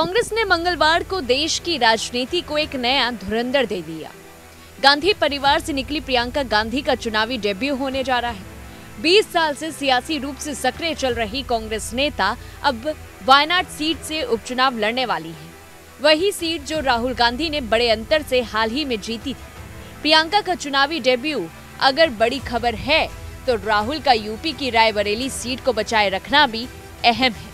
कांग्रेस ने मंगलवार को देश की राजनीति को एक नया धुरंधर दे दिया। गांधी परिवार से निकली प्रियंका गांधी का चुनावी डेब्यू होने जा रहा है। 20 साल से सियासी रूप से सक्रिय चल रही कांग्रेस नेता अब वायनाड सीट से उपचुनाव लड़ने वाली है। वही सीट जो राहुल गांधी ने बड़े अंतर से हाल ही में जीती थी। प्रियंका का चुनावी डेब्यू अगर बड़ी खबर है तो राहुल का यूपी की रायबरेली सीट को बचाए रखना भी अहम है।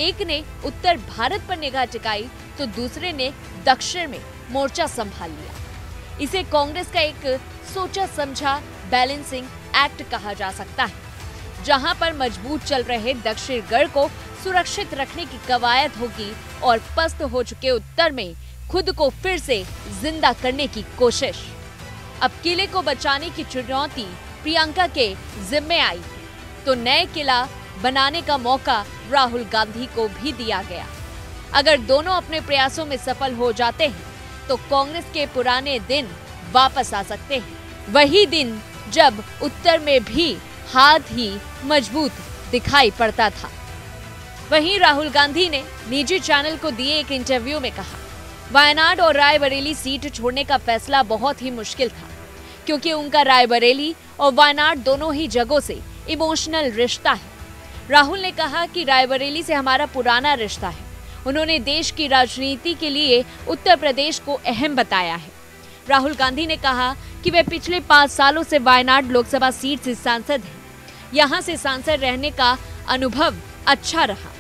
एक ने उत्तर भारत पर निगाह टिकाई तो दूसरे ने दक्षिण में मोर्चा संभाल लिया। इसे कांग्रेस का एक सोचा समझा बैलेंसिंग एक्ट कहा जा सकता है, जहां पर मजबूत चल रहे दक्षिण गढ़ को सुरक्षित रखने की कवायद होगी और पस्त हो चुके उत्तर में खुद को फिर से जिंदा करने की कोशिश। अब किले को बचाने की चुनौती प्रियंका के जिम्मे आई तो नए किला बनाने का मौका राहुल गांधी को भी दिया गया। अगर दोनों अपने प्रयासों में सफल हो जाते हैं तो कांग्रेस के पुराने दिन वापस आ सकते हैं, वही दिन जब उत्तर में भी हाथ ही मजबूत दिखाई पड़ता था। वहीं राहुल गांधी ने निजी चैनल को दिए एक इंटरव्यू में कहा, वायनाड और रायबरेली सीट छोड़ने का फैसला बहुत ही मुश्किल था, क्योंकि उनका रायबरेली और वायनाड दोनों ही जगहों से इमोशनल रिश्ता है। राहुल ने कहा कि रायबरेली से हमारा पुराना रिश्ता है। उन्होंने देश की राजनीति के लिए उत्तर प्रदेश को अहम बताया है। राहुल गांधी ने कहा कि वे पिछले 5 सालों से वायनाड लोकसभा सीट से सांसद हैं। यहां से सांसद रहने का अनुभव अच्छा रहा।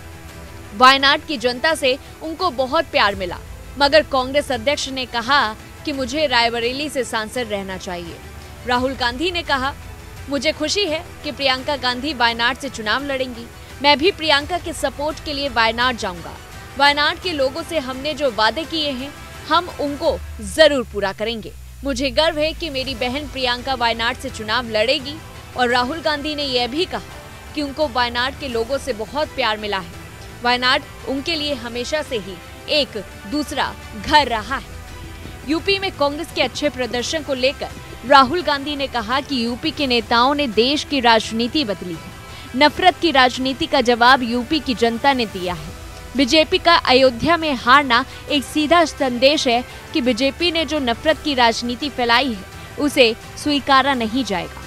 वायनाड की जनता से उनको बहुत प्यार मिला, मगर कांग्रेस अध्यक्ष ने कहा कि मुझे रायबरेली से सांसद रहना चाहिए। राहुल गांधी ने कहा, मुझे खुशी है कि प्रियंका गांधी वायनाड से चुनाव लड़ेंगी। मैं भी प्रियंका के सपोर्ट के लिए वायनाड जाऊंगा। वायनाड के लोगों से हमने जो वादे किए हैं हम उनको जरूर पूरा करेंगे। मुझे गर्व है कि मेरी बहन प्रियंका वायनाड से चुनाव लड़ेगी। और राहुल गांधी ने यह भी कहा कि उनको वायनाड के लोगों से बहुत प्यार मिला है। वायनाड उनके लिए हमेशा से ही एक दूसरा घर रहा है। यूपी में कांग्रेस के अच्छे प्रदर्शन को लेकर राहुल गांधी ने कहा कि यूपी के नेताओं ने देश की राजनीति बदली है। नफरत की राजनीति का जवाब यूपी की जनता ने दिया है। बीजेपी का अयोध्या में हारना एक सीधा संदेश है कि बीजेपी ने जो नफरत की राजनीति फैलाई है उसे स्वीकारा नहीं जाएगा।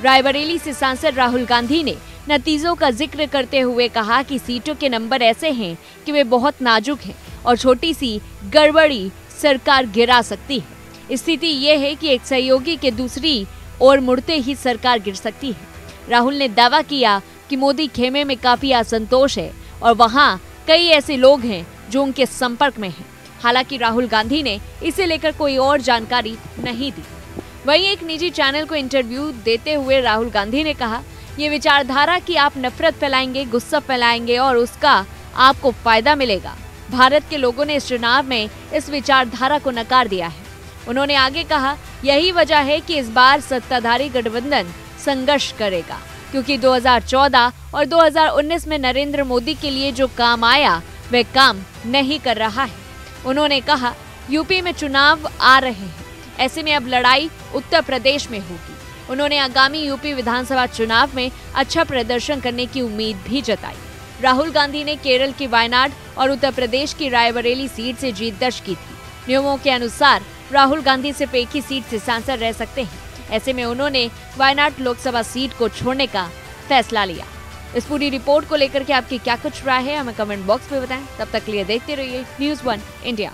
रायबरेली से सांसद राहुल गांधी ने नतीजों का जिक्र करते हुए कहा कि सीटों के नंबर ऐसे हैं कि वे बहुत नाजुक हैं और छोटी सी गड़बड़ी सरकार गिरा सकती है। स्थिति ये है कि एक सहयोगी के दूसरी ओर मुड़ते ही सरकार गिर सकती है। राहुल ने दावा किया कि मोदी खेमे में काफी असंतोष है और वहां कई ऐसे लोग हैं जो उनके संपर्क में हैं। हालांकि राहुल गांधी ने इसे लेकर कोई और जानकारी नहीं दी। वहीं एक निजी चैनल को इंटरव्यू देते हुए राहुल गांधी ने कहा, ये विचारधारा कि आप नफरत फैलाएंगे, गुस्सा फैलाएंगे और उसका आपको फायदा मिलेगा। भारत के लोगों ने इस चुनाव में इस विचारधारा को नकार दिया है। उन्होंने आगे कहा, यही वजह है कि इस बार सत्ताधारी गठबंधन संघर्ष करेगा, क्योंकि 2014 और 2019 में नरेंद्र मोदी के लिए जो काम आया वह काम नहीं कर रहा है। उन्होंने कहा, यूपी में चुनाव आ रहे हैं, ऐसे में अब लड़ाई उत्तर प्रदेश में होगी। उन्होंने आगामी यूपी विधानसभा चुनाव में अच्छा प्रदर्शन करने की उम्मीद भी जताई। राहुल गांधी ने केरल की वायनाड और उत्तर प्रदेश की रायबरेली सीट से जीत दर्ज की थी। नियमों के अनुसार राहुल गांधी सिर्फ एक ही सीट से सांसद रह सकते हैं। ऐसे में उन्होंने वायनाड लोकसभा सीट को छोड़ने का फैसला लिया। इस पूरी रिपोर्ट को लेकर के आपकी क्या कुछ राय है हमें कमेंट बॉक्स में बताएं। तब तक के लिए देखते रहिए News1 इंडिया।